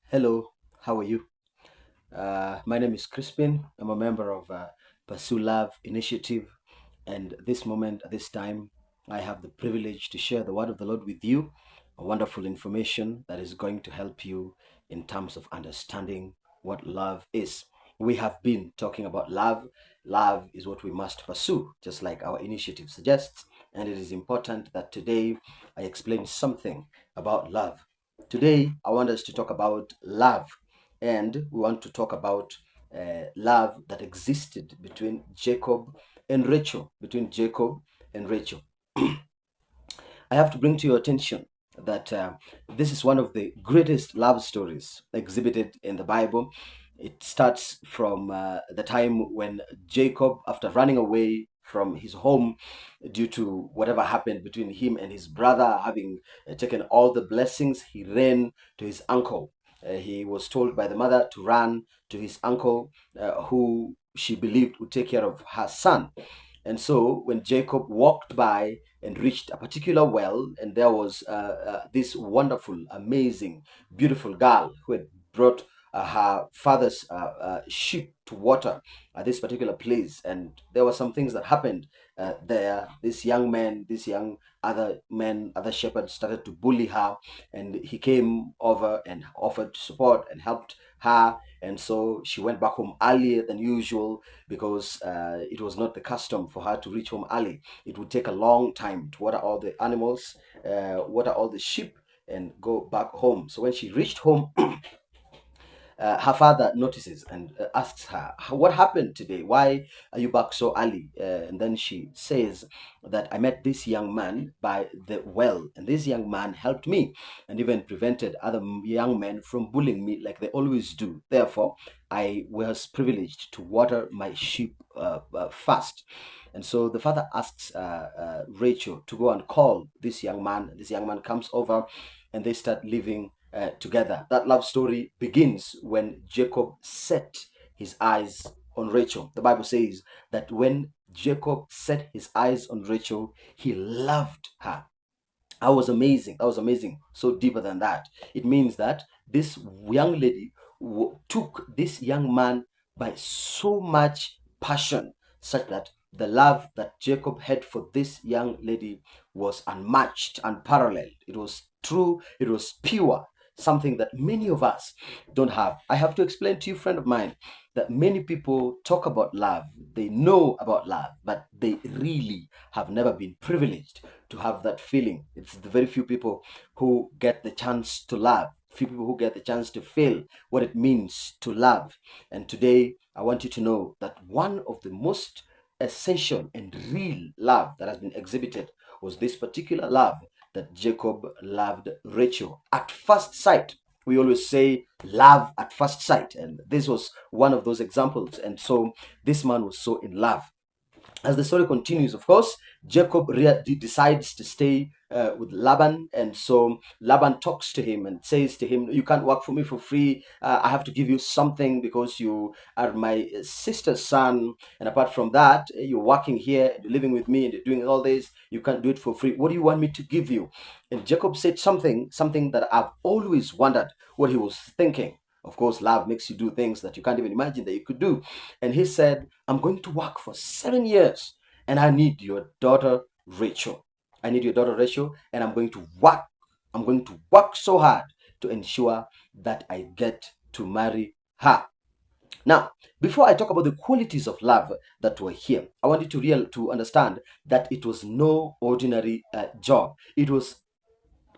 Hello, how are you? My name is Chrispine. I'm a member of Pursue Love Initiative, and this moment, at this time, I have the privilege to share the word of the Lord with you, a wonderful information that is going to help you in terms of understanding what love is. We have been talking about love. Love is what we must pursue, just like our initiative suggests, and it is important that today I explain something about love. Today, I want us to talk about love, and we want to talk about love that existed between Jacob and Rachel. Between Jacob and Rachel. I have to bring to your attention that this is one of the greatest love stories exhibited in the Bible. It starts from the time when Jacob, after running away from his home due to whatever happened between him and his brother, having taken all the blessings, he ran to his uncle. He was told by the mother to run to his uncle, who she believed would take care of her son. And so when Jacob walked by and reached a particular well, and there was this wonderful, amazing, beautiful girl who had brought her father's sheep to water at this particular place. And there were some things that happened there. This young man, this young other men, other shepherds started to bully her, and he came over and offered support and helped her. And so she went back home earlier than usual because it was not the custom for her to reach home early. It would take a long time to water all the animals, water all the sheep, and go back home. So when she reached home, her father notices and asks her, "What happened today? Why are you back so early?" And then she says that I met this young man by the well, and this young man helped me and even prevented other young men from bullying me like they always do. Therefore, I was privileged to water my sheep first. And so the father asks Rachel to go and call this young man. This young man comes over and they start living together. That love story begins when Jacob set his eyes on Rachel. The Bible says that when Jacob set his eyes on Rachel, he loved her. That was amazing. That was amazing. So deeper than that. It means that this young lady took this young man by so much passion, such that the love that Jacob had for this young lady was unmatched, unparalleled. It was true, it was pure, something that many of us don't have. I have to explain to you, friend of mine, that many people talk about love, they know about love, but they really have never been privileged to have that feeling. It's the very few people who get the chance to love, few people who get the chance to feel what it means to love. And today, I want you to know that one of the most essential and real love that has been exhibited was this particular love that Jacob loved Rachel at first sight. We always say love at first sight, and this was one of those examples. And so this man was so in love. As the story continues, of course, Jacob decides to stay with Laban, and so Laban talks to him and says to him, "You can't work for me for free. I have to give you something because you are my sister's son, and apart from that, you're working here, you're living with me, and you're doing all this. You can't do it for free. What do you want me to give you?" And Jacob said something that I've always wondered what he was thinking. Of course, love makes you do things that you can't even imagine that you could do. And he said, "I'm going to work for 7 years and I need your daughter Rachel. I need your daughter Rachel, and I'm going to work. I'm going to work so hard to ensure that I get to marry her." Now, before I talk about the qualities of love that were here, I want you to understand that it was no ordinary job. It was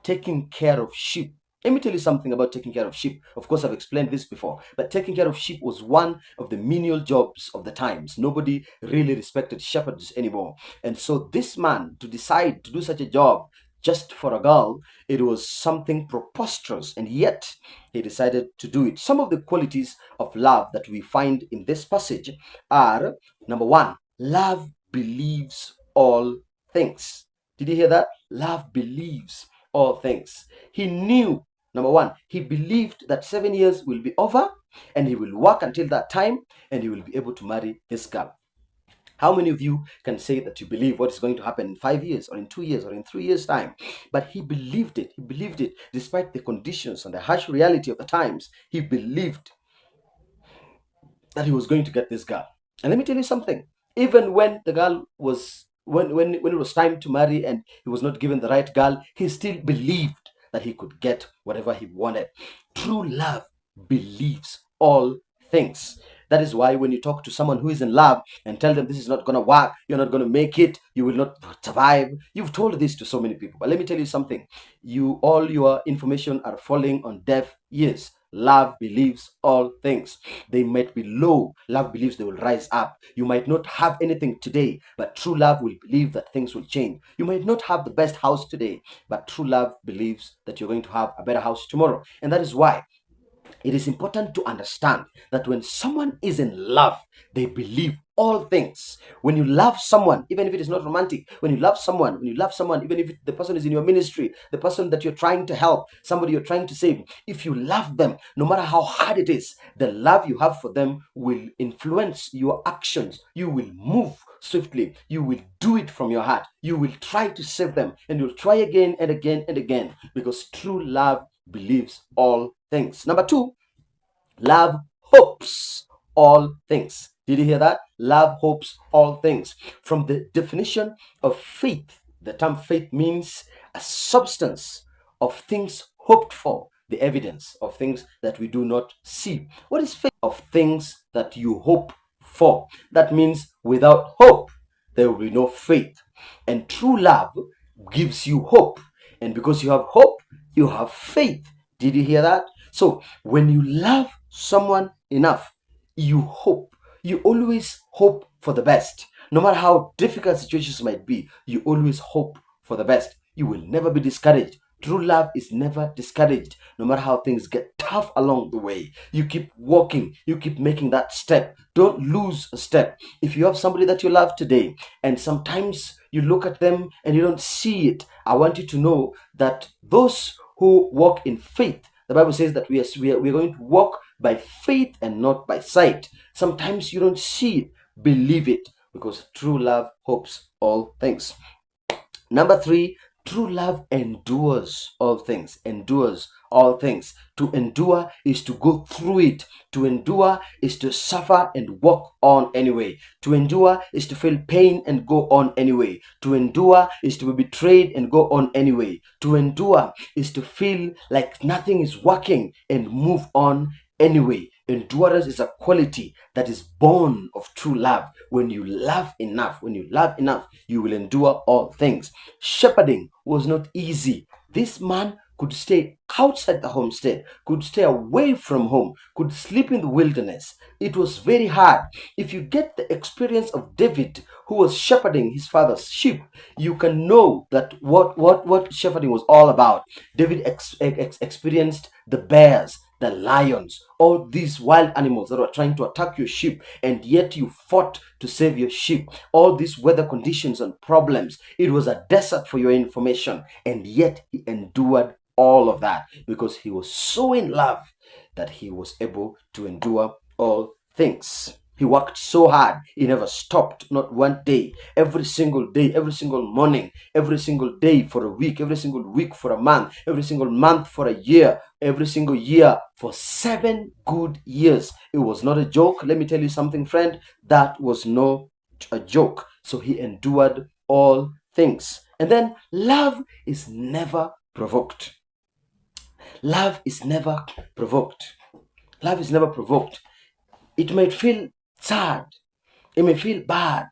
taking care of sheep. Let me tell you something about taking care of sheep. Of course, I've explained this before, but taking care of sheep was one of the menial jobs of the times. Nobody really respected shepherds anymore. And so, this man to decide to do such a job just for a girl, it was something preposterous, and yet he decided to do it. Some of the qualities of love that we find in this passage are: number one, love believes all things. Did you hear that? Love believes all things. He knew, number one, he believed that 7 years will be over and he will work until that time and he will be able to marry his girl. How many of you can say that you believe what is going to happen in 5 years or in 2 years or in 3 years' time? But he believed it. He believed it despite the conditions and the harsh reality of the times. He believed that he was going to get this girl. And let me tell you something. Even when the girl was when it was time to marry and he was not given the right girl, he still believed that he could get whatever he wanted. True love believes all things. That is why when you talk to someone who is in love and tell them this is not going to work, you're not going to make it, you will not survive. You've told this to so many people. But let me tell you something. All your information are falling on deaf ears. Love believes all things. They might be low. Love believes they will rise up. You might not have anything today, but true love will believe that things will change. You might not have the best house today, but true love believes that you're going to have a better house tomorrow. And that is why it is important to understand that when someone is in love, they believe all things. When you love someone, even if it is not romantic, when you love someone, even if the person is in your ministry, the person that you're trying to help, somebody you're trying to save, if you love them, no matter how hard it is, the love you have for them will influence your actions. You will move swiftly. You will do it from your heart. You will try to save them, and you'll try again and again and again, because true love believes all things. Number two, love hopes all things. Did you hear that? Love hopes all things. From the definition of faith, the term faith means a substance of things hoped for, the evidence of things that we do not see. What is faith? Of things that you hope for. That means without hope, there will be no faith. And true love gives you hope. And because you have hope, you have faith. Did you hear that? So when you love someone enough, you hope. You always hope for the best. No matter how difficult situations might be, you always hope for the best. You will never be discouraged. True love is never discouraged, no matter how things get tough along the way. You keep walking, you keep making that step. Don't lose a step. If you have somebody that you love today, and sometimes you look at them and you don't see it, I want you to know that those who walk in faith, the Bible says that we're going to walk by faith and not by sight. Sometimes you don't see it, believe it, because true love hopes all things. Number three, true love endures all things. Endures all things. To endure is to go through it. To endure is to suffer and walk on anyway. To endure is to feel pain and go on anyway. To endure is to be betrayed and go on anyway. To endure is to feel like nothing is working and move on anyway. Endurance is a quality that is born of true love. When you love enough, you will endure all things. Shepherding was not easy. This man could stay outside the homestead, could stay away from home, could sleep in the wilderness. It was very hard. If you get the experience of David, who was shepherding his father's sheep, you can know that what shepherding was all about. David experienced the bears, the lions, all these wild animals that were trying to attack your sheep, and yet you fought to save your sheep. All these weather conditions and problems. It was a desert for your information, and yet he endured all of that because he was so in love that he was able to endure all things. He worked so hard, he never stopped, not one day. Every single day, every single morning, every single day for a week, every single week for a month, every single month for a year, every single year for 7 good years. It was not a joke. Let me tell you something, friend. That was not a joke. So he endured all things. And then love is never provoked. Love is never provoked. Love is never provoked. It might feel sad, it may feel bad,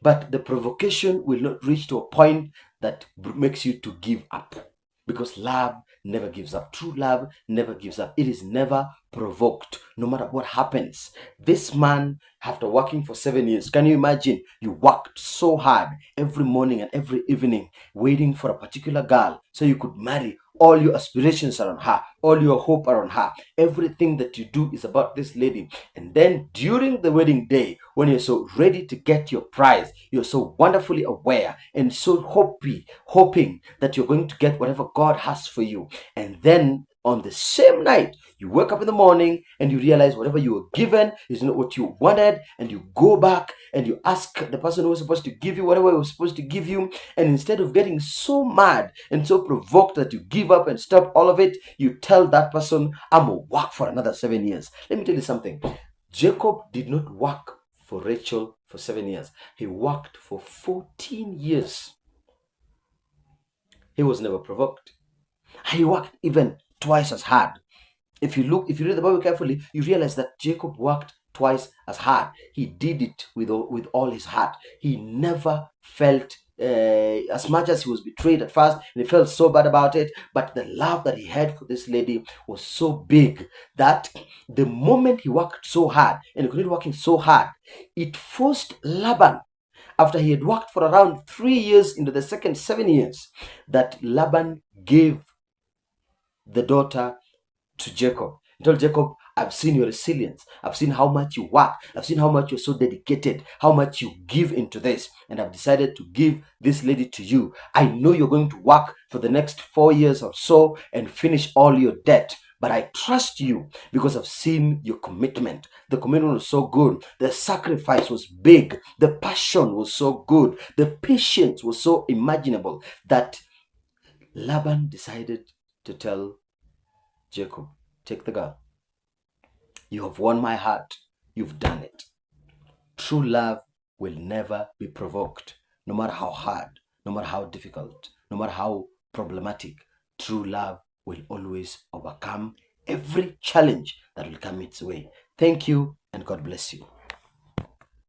but the provocation will not reach to a point that makes you to give up, because love never gives up. True love never gives up. It is never provoked, no matter what happens. This man, after working for 7 years, can you imagine? You worked so hard every morning and every evening, waiting for a particular girl so you could marry. All your aspirations are on her, all your hope are on her. Everything that you do is about this lady. And then during the wedding day, when you're so ready to get your prize, you're so wonderfully aware and so hoping that you're going to get whatever God has for you. And then on the same night, you wake up in the morning and you realize whatever you were given is not what you wanted, and you go back and you ask the person who was supposed to give you whatever he was supposed to give you, and instead of getting so mad and so provoked that you give up and stop all of it, you tell that person, I'm gonna work for another 7 years. Let me tell you something. Jacob did not work for Rachel for 7 years. He worked for 14 years. He was never provoked. He worked even twice as hard. If you read the Bible carefully, you realize that Jacob worked twice as hard. He did it with all his heart. He never felt, as much as he was betrayed at first, and he felt so bad about it, but the love that he had for this lady was so big that the moment he worked so hard and he continued working so hard, it forced Laban, after he had worked for around 3 years into the second 7 years, that Laban gave the daughter to Jacob. He told Jacob, I've seen your resilience. I've seen how much you work. I've seen how much you're so dedicated, how much you give into this. And I've decided to give this lady to you. I know you're going to work for the next 4 years or so and finish all your debt. But I trust you because I've seen your commitment. The commitment was so good. The sacrifice was big. The passion was so good. The patience was so imaginable that Laban decided to tell Jacob, take the girl. You have won my heart. You've done it. True love will never be provoked, no matter how hard, no matter how difficult, no matter how problematic. True love will always overcome every challenge that will come its way. Thank you, and God bless you.